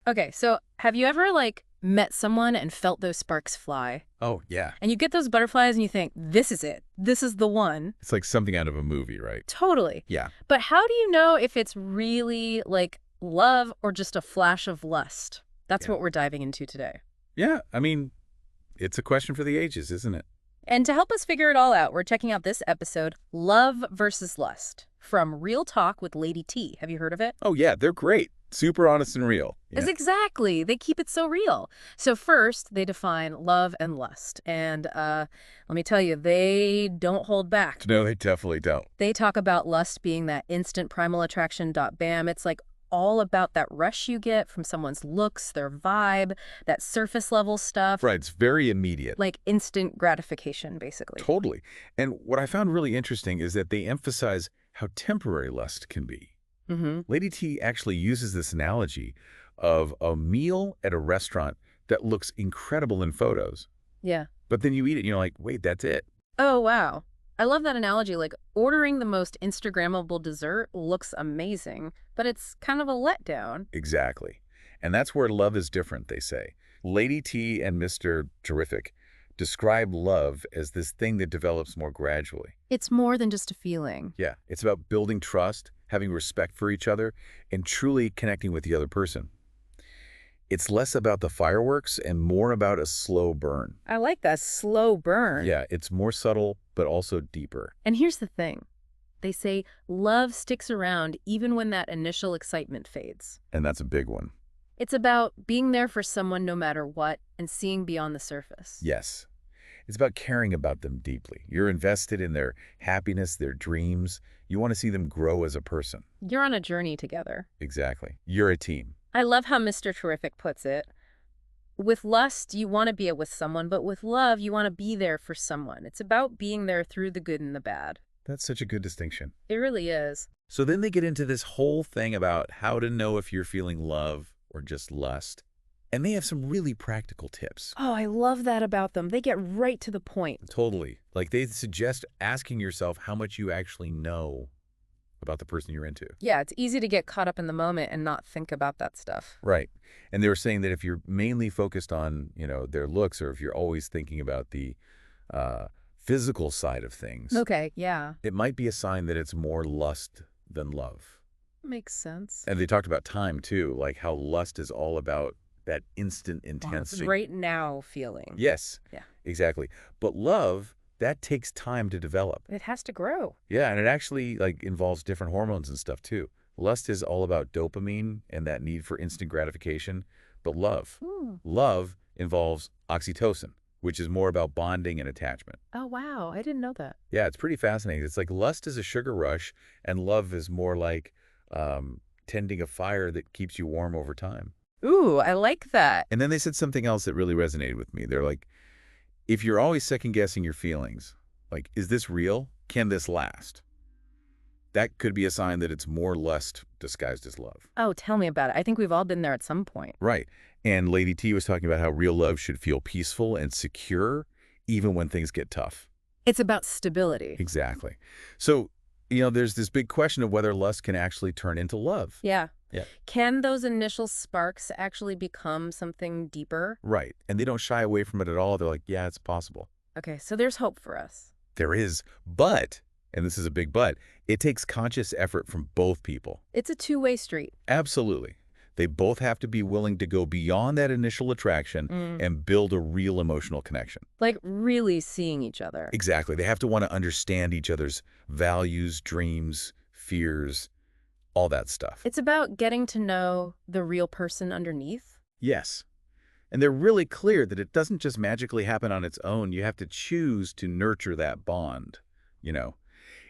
Okay, so have you ever, like, met someone and felt those sparks fly? Oh, yeah. And you get those butterflies and you think, this is it. This is the one. It's like something out of a movie, right? Totally. Yeah. But how do you know if it's really, like, love or just a flash of lust? That's Yeah. what we're diving into today. Yeah, I mean, it's a question for the ages, isn't it? And to help us figure it all out, we're checking out this episode, Love versus Lust, from Real Talk with Lady T. Have you heard of it? Oh, yeah, they're great. Super honest and real. Is exactly. They keep it so real. So first, they define love and lust. And let me tell you, they don't hold back. No, they definitely don't. They talk about lust being that instant primal attraction. Bam. It's like all about that rush you get from someone's looks, their vibe, that surface level stuff. Right, it's very immediate. Like instant gratification, basically. Totally. And what I found really interesting is that they emphasize how temporary lust can be. Lady T actually uses this analogy of a meal at a restaurant that looks incredible in photos. Yeah. But then you eat it and you're like, wait, that's it. Oh, wow. I love that analogy. Like, ordering the most Instagrammable dessert looks amazing, but it's kind of a letdown. Exactly. And that's where love is different, they say. Lady T and Mr. Ter-riffic describe love as this thing that develops more gradually. It's more than just a feeling. Yeah, it's about building trust, having respect for each other, and truly connecting with the other person. It's less about the fireworks and more about a slow burn. I like that slow burn. Yeah, it's more subtle, but also deeper. And here's the thing. They say love sticks around even when that initial excitement fades. And that's a big one. It's about being there for someone no matter what and seeing beyond the surface. Yes. It's about caring about them deeply. You're invested in their happiness, their dreams. You want to see them grow as a person. You're on a journey together. Exactly. You're a team. I love how Mr. Ter-riffic puts it. With lust, you want to be with someone, but with love, you want to be there for someone. It's about being there through the good and the bad. That's such a good distinction. It really is. So then they get into this whole thing about how to know if you're feeling love or just lust. And they have some really practical tips. Oh, I love that about them. They get right to the point. Totally. Like they suggest asking yourself how much you actually know about the person you're into. Yeah, it's easy to get caught up in the moment and not think about that stuff. Right. And they were saying that if you're mainly focused on, their looks, or if you're always thinking about the physical side of things, Okay, yeah. it might be a sign that it's more lust than love. Makes sense. And they talked about time, too, like how lust is all about that instant intensity. Right now feeling. Yes. Yeah. Exactly. But love, that takes time to develop. It has to grow. Yeah, and it actually involves different hormones and stuff too. Lust is all about dopamine and that need for instant gratification, but love involves oxytocin, which is more about bonding and attachment. Oh, wow. I didn't know that. Yeah, it's pretty fascinating. It's like lust is a sugar rush and love is more like tending a fire that keeps you warm over time. Ooh, I like that. And then they said something else that really resonated with me. They're like, if you're always second-guessing your feelings, like, is this real? Can this last? That could be a sign that it's more lust disguised as love. Oh, tell me about it. I think we've all been there at some point. Right. And Lady T was talking about how real love should feel peaceful and secure even when things get tough. It's about stability. Exactly. So, there's this big question of whether lust can actually turn into love. Yeah. Yeah. Can those initial sparks actually become something deeper? Right. And they don't shy away from it at all. They're like, yeah, it's possible. Okay, so there's hope for us. There is. But, and this is a big but, it takes conscious effort from both people. It's a two-way street. Absolutely. They both have to be willing to go beyond that initial attraction and build a real emotional connection. Like really seeing each other. Exactly. They have to want to understand each other's values, dreams, fears, all that stuff. It's about getting to know the real person underneath. Yes. And they're really clear that it doesn't just magically happen on its own. You have to choose to nurture that bond.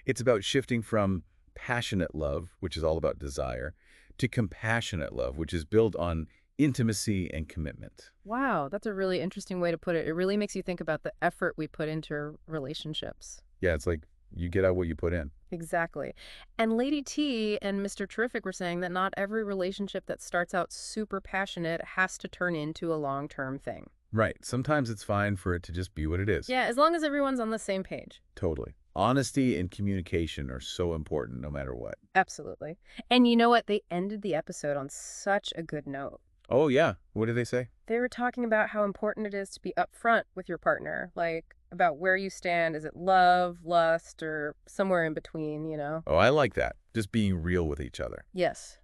It's about shifting from passionate love, which is all about desire, to compassionate love, which is built on intimacy and commitment. Wow, that's a really interesting way to put it. It really makes you think about the effort we put into relationships. Yeah, it's like you get out what you put in. Exactly. And Lady T and Mr. Ter-riffic were saying that not every relationship that starts out super passionate has to turn into a long-term thing. Right. Sometimes it's fine for it to just be what it is. Yeah, as long as everyone's on the same page. Totally. Honesty and communication are so important no matter what. Absolutely. And you know what? They ended the episode on such a good note. Oh, yeah. What do they say? They were talking about how important it is to be upfront with your partner, like about where you stand. Is it love, lust, or somewhere in between? Oh, I like that. Just being real with each other. Yes.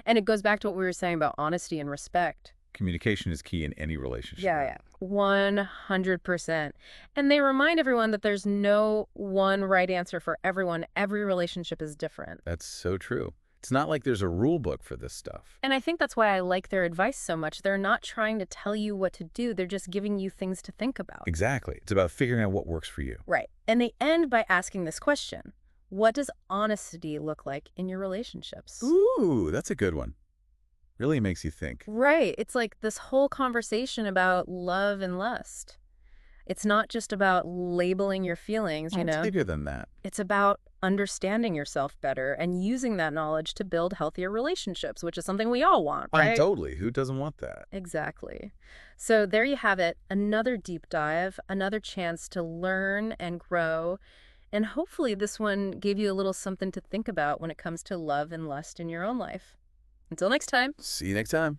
And it goes back to what we were saying about honesty and respect. Communication is key in any relationship. Yeah, yeah. 100%. And they remind everyone that there's no one right answer for everyone. Every relationship is different. That's so true. It's not like there's a rule book for this stuff. And I think that's why I like their advice so much. They're not trying to tell you what to do, they're just giving you things to think about. Exactly. It's about figuring out what works for you. Right. And they end by asking this question: what does honesty look like in your relationships? Ooh, that's a good one. Really makes you think. Right. It's like this whole conversation about love and lust. It's not just about labeling your feelings, Oh, it's bigger than that. It's about understanding yourself better and using that knowledge to build healthier relationships, which is something we all want, Oh, right? totally. Who doesn't want that? Exactly. So there you have it, another deep dive, another chance to learn and grow. And hopefully this one gave you a little something to think about when it comes to love and lust in your own life. Until next time. See you next time.